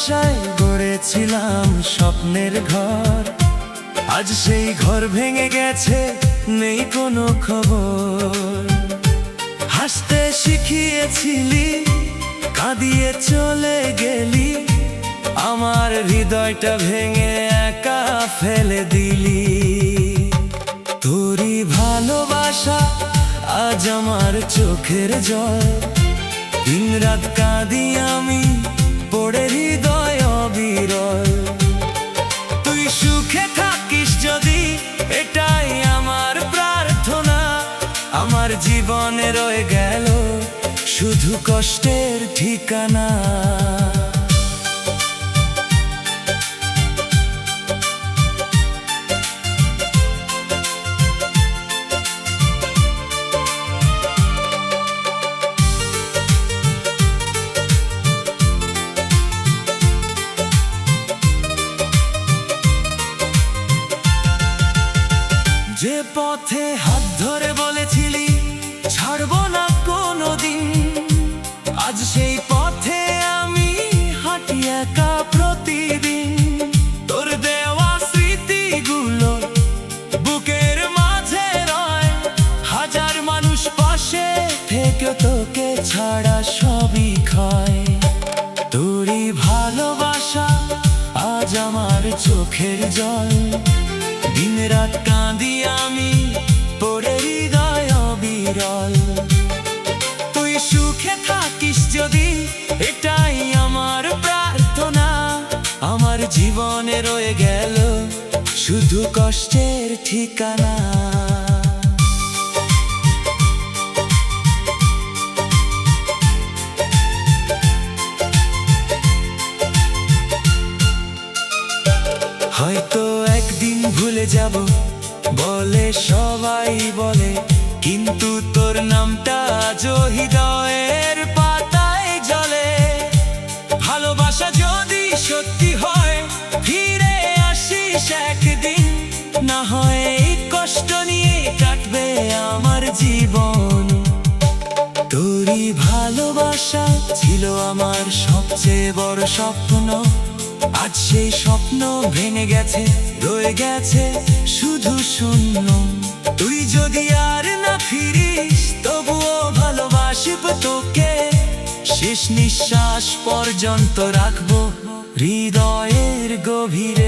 ভালোবাসায় গড়েছিলাম স্বপ্নের ঘর, আজ সেই ঘর ভেঙে গেছে, নেই কোনো খবর। হাসতে শিখিয়েছিলি, কাঁদিয়ে চলে গেলি, আমার হৃদয়টা ভেঙে একা ফেলে দিলি। তোরই ভালোবাসা আজ আমার চোখের জল, দিন রাত কাঁদি আমি পড়ে হৃদয় অবিরল। তুই সুখে থাকিস যদি, এটাই আমার প্রার্থনা। আমার জীবনে রয়ে গেল শুধু কষ্টের ঠিকানা। যে পথে হাত ধরে বলেছিলি ছাড়বো না কোনোদিন, আজ সেই পথে আমি হাঁটি একা প্রতিদিন। তোর দেওয়া স্মৃতিগুলো বুকের মাঝে রয়, হাজার মানুষ পাশে থেকে তোকে ছাড়া সবই ক্ষয়। তোরই ভালোবাসা আজ আমার চোখের জল, দিন রাত কাঁদি আমি পড়ে হৃদয় অবিরল। তুই সুখে থাকিস যদি, এটাই আমার প্রার্থনা। আমার জীবনে রয়ে গেল শুধু কষ্টের ঠিকানা। হয়তো একদিন ভুলে যাব বলে সবাই বলে, কিন্তু তোর নামটা আজও হৃদয়ের পাতায় জ্বলে। ভালোবাসা যদি সত্যি হয় ফিরে আসিস একদিন, না হয় এই কষ্ট নিয়ে কাটবে আমার জীবন। তোরই ভালোবাসা ছিল আমার সবচেয়ে বড় স্বপ্ন, আজ সেই স্বপ্ন ভেঙে গেছে, রয়ে গেছে শুধু শূন্য। তুই যদি আর না ফিরিস তবুও ভালোবাসব তোকে, শেষ নিঃশ্বাস পর্যন্ত রাখবো হৃদয়ের গভীরে।